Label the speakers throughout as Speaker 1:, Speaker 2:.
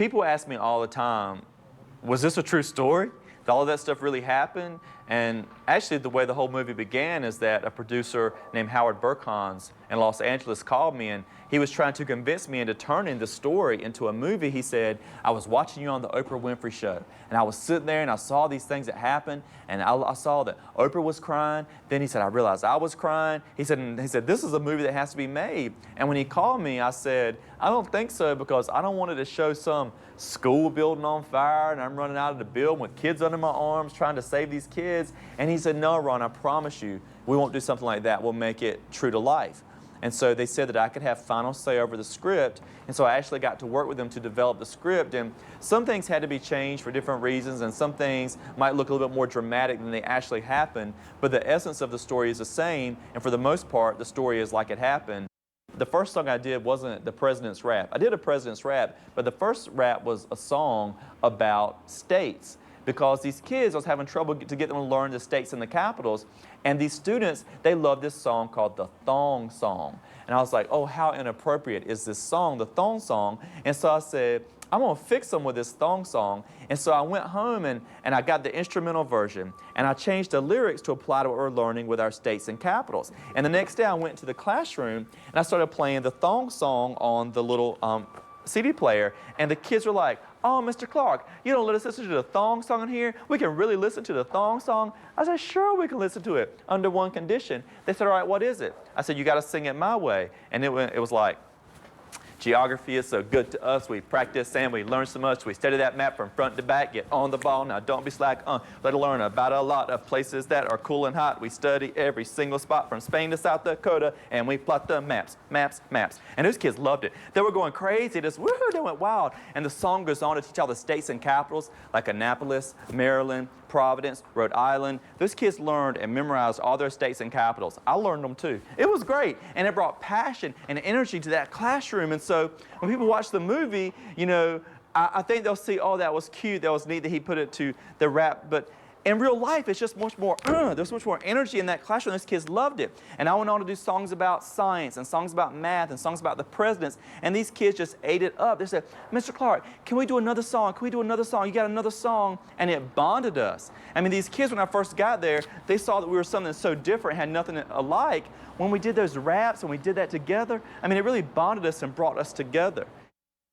Speaker 1: people ask me all the time, was this a true story? Did all of that stuff really happen? And actually, the way the whole movie began is that a producer named Howard Burkhans in Los Angeles called me, and he was trying to convince me into turning the story into a movie. He said, I was watching you on the Oprah Winfrey Show, and I was sitting there and I saw these things that happened, and I saw that Oprah was crying. Then he said, I realized I was crying. He said, this is a movie that has to be made. And when he called me, I said, I don't think so, because I don't want it to show some school building on fire and I'm running out of the building with kids under my arms trying to save these kids. And he said, no, Ron, I promise you, we won't do something like that. We'll make it true to life. And so they said that I could have final say over the script. And so I actually got to work with them to develop the script. And some things had to be changed for different reasons, and some things might look a little bit more dramatic than they actually happened. But the essence of the story is the same, and for the most part, the story is like it happened. The first song I did wasn't the President's Rap. I did a President's Rap, but the first rap was a song about states, because these kids, I was having trouble to get them to learn the states and the capitals. And these students, they loved this song called the Thong Song. And I was like, oh, how inappropriate is this song, the Thong Song? And so I said, I'm going to fix them with this Thong Song. And so I went home and I got the instrumental version. And I changed the lyrics to apply to what we're learning with our states and capitals. And the next day I went to the classroom and I started playing the Thong Song on the little CD player. And the kids were like, oh, Mr. Clark, you don't let us listen to the Thong Song in here? We can really listen to the Thong Song? I said, sure, we can listen to it under one condition. They said, all right, what is it? I said, you got to sing it my way. And it was like, geography is so good to us. We practice and we learn so much. We study that map from front to back. Get on the ball. Now don't be slack. Let us learn about a lot of places that are cool and hot. We study every single spot from Spain to South Dakota, and we plot the maps, maps, maps. And those kids loved it. They were going crazy. Just woohoo, they went wild. And the song goes on to teach all the states and capitals like Annapolis, Maryland, Providence, Rhode Island. Those kids learned and memorized all their states and capitals. I learned them too. It was great, and it brought passion and energy to that classroom. And so when people watch the movie, you know, I think they'll see, oh, that was cute, that was neat that he put it to the rap. But in real life, it's just much more, there's much more energy in that classroom. Those kids loved it. And I went on to do songs about science and songs about math and songs about the presidents. And these kids just ate it up. They said, Mr. Clark, can we do another song? Can we do another song? You got another song? And it bonded us. I mean, these kids, when I first got there, they saw that we were something so different, had nothing alike. When we did those raps and we did that together, I mean, it really bonded us and brought us together.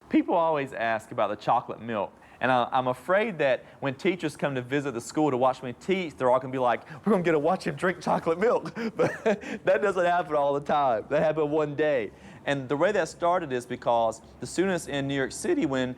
Speaker 1: People always ask about the chocolate milk. And I'm afraid that when teachers come to visit the school to watch me teach, they're all going to be like, we're going to get to watch him drink chocolate milk. But that doesn't happen all the time. That happened one day. And the way that started is because the students in New York City, when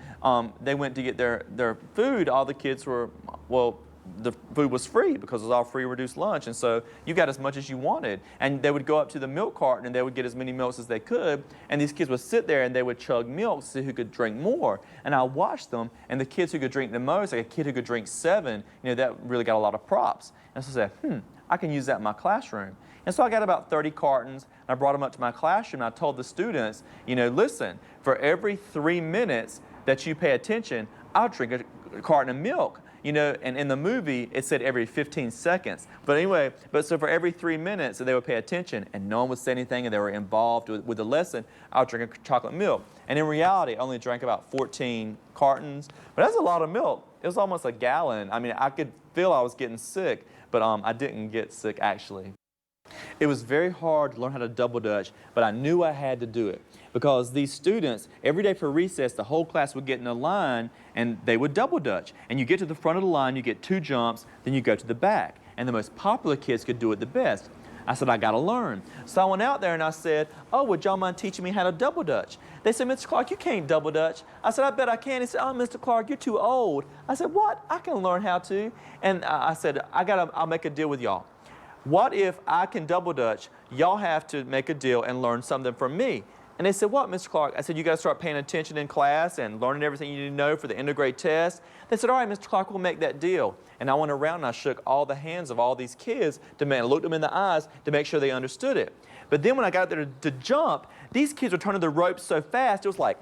Speaker 1: they went to get their food, all the kids were, well, the food was free because it was all free reduced lunch. And so you got as much as you wanted. And they would go up to the milk carton and they would get as many milks as they could. And these kids would sit there and they would chug milk to see who could drink more. And I watched them, and the kids who could drink the most, like a kid who could drink 7, you know, that really got a lot of props. And so I said, I can use that in my classroom. And so I got about 30 cartons, and I brought them up to my classroom, and I told the students, you know, listen, for every 3 minutes that you pay attention, I'll drink a carton of milk. You know, and in the movie, it said every 15 seconds. But anyway, so for every 3 minutes that they would pay attention and no one would say anything and they were involved with the lesson, I would drink a chocolate milk. And in reality, I only drank about 14 cartons. But that's a lot of milk. It was almost a gallon. I mean, I could feel I was getting sick, but I didn't get sick actually. It was very hard to learn how to double dutch, but I knew I had to do it because these students, every day for recess, the whole class would get in a line and they would double dutch. And you get to the front of the line, you get 2 jumps, then you go to the back. And the most popular kids could do it the best. I said, I got to learn. So I went out there and I said, oh, would y'all mind teaching me how to double dutch? They said, Mr. Clark, you can't double dutch. I said, I bet I can. He said, oh, Mr. Clark, you're too old. I said, what? I can learn how to. And I said, I'll make a deal with y'all. What if I can double dutch, y'all have to make a deal and learn something from me? And they said, what, Mr. Clark? I said, you got to start paying attention in class and learning everything you need to know for the end of grade test. They said, all right, Mr. Clark, we'll make that deal. And I went around and I shook all the hands of all these kids and looked them in the eyes to make sure they understood it. But then when I got there to jump, these kids were turning the ropes so fast, it was like,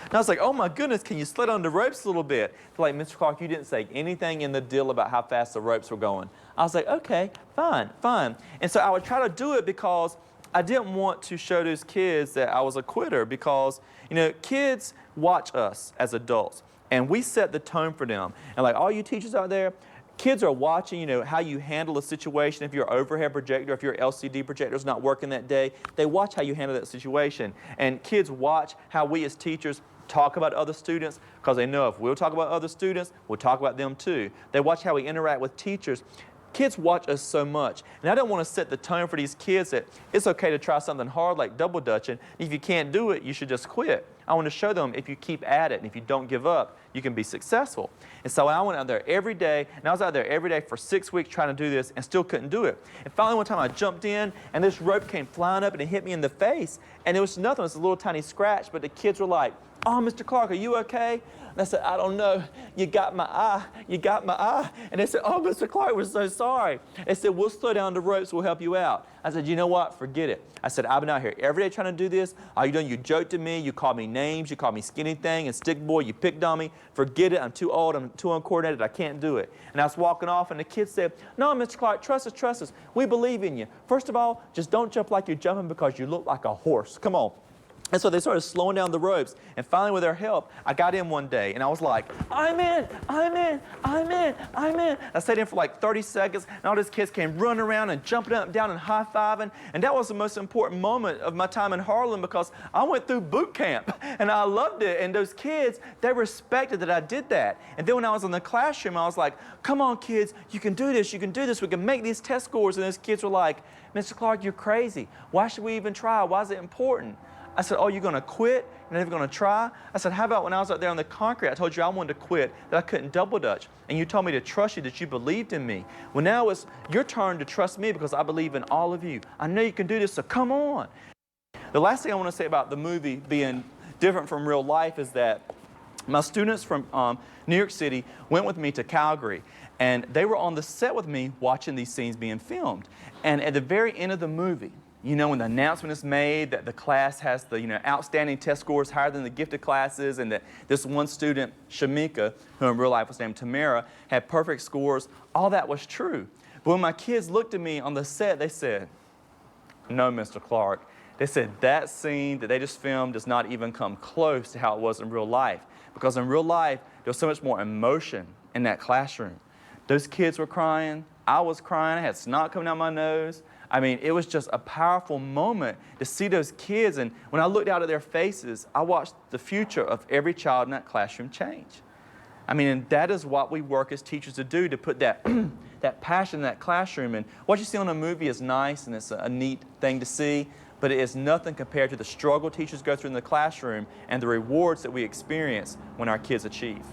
Speaker 1: and I was like, oh my goodness, can you sled on the ropes a little bit? They're like, Mr. Clark, you didn't say anything in the deal about how fast the ropes were going. I was like, okay, fine, fine. And so I would try to do it because I didn't want to show those kids that I was a quitter because, you know, kids watch us as adults and we set the tone for them. And like all you teachers out there, kids are watching, you know, how you handle a situation. If your overhead projector, if your LCD projector is not working that day, they watch how you handle that situation. And kids watch how we as teachers talk about other students because they know if we'll talk about other students, we'll talk about them too. They watch how we interact with teachers. Kids watch us so much, and I don't want to set the tone for these kids that it's okay to try something hard like double dutching. If you can't do it, you should just quit. I want to show them if you keep at it and if you don't give up, you can be successful. And so I went out there every day, and I was out there every day for 6 weeks trying to do this and still couldn't do it. And finally one time I jumped in, and this rope came flying up and it hit me in the face, and it was nothing, it was a little tiny scratch, but the kids were like, "Oh, Mr. Clark, are you okay?" And I said, "I don't know. You got my eye. You got my eye." And they said, "Oh, Mr. Clark, we're so sorry." They said, "We'll slow down the ropes. We'll help you out." I said, "You know what? Forget it." I said, "I've been out here every day trying to do this. All you done, you joked at me. You called me names. You called me skinny thing and stick boy. You picked on me. Forget it. I'm too old. I'm too uncoordinated. I can't do it." And I was walking off, and the kids said, "No, Mr. Clark, trust us, trust us. We believe in you. First of all, just don't jump like you're jumping because you look like a horse. Come on." And so they started slowing down the ropes. And finally, with their help, I got in one day. And I was like, "I'm in, I'm in, I'm in, I'm in." I stayed in for like 30 seconds. And all these kids came running around and jumping up and down and high-fiving. And that was the most important moment of my time in Harlan because I went through boot camp. And I loved it. And those kids, they respected that I did that. And then when I was in the classroom, I was like, "Come on, kids. You can do this. You can do this. We can make these test scores." And those kids were like, "Mr. Clark, you're crazy. Why should we even try? Why is it important?" I said, "Oh, you're going to quit? You're never going to try?" I said, "How about when I was out there on the concrete, I told you I wanted to quit, that I couldn't double dutch, and you told me to trust you, that you believed in me. Well, now it's your turn to trust me because I believe in all of you. I know you can do this, so come on." The last thing I want to say about the movie being different from real life is that my students from New York City went with me to Calgary, and they were on the set with me watching these scenes being filmed. And at the very end of the movie, you know, when the announcement is made that the class has the, you know, outstanding test scores higher than the gifted classes, and that this one student, Shamika, who in real life was named Tamara, had perfect scores, all that was true. But when my kids looked at me on the set, they said, "No, Mr. Clark." They said that scene that they just filmed does not even come close to how it was in real life. Because in real life, there was so much more emotion in that classroom. Those kids were crying. I was crying. I had snot coming out my nose. I mean, it was just a powerful moment to see those kids. And when I looked out at their faces, I watched the future of every child in that classroom change. I mean, and that is what we work as teachers to do, to put that, that passion in that classroom. And what you see on a movie is nice, and it's a neat thing to see, but it is nothing compared to the struggle teachers go through in the classroom and the rewards that we experience when our kids achieve.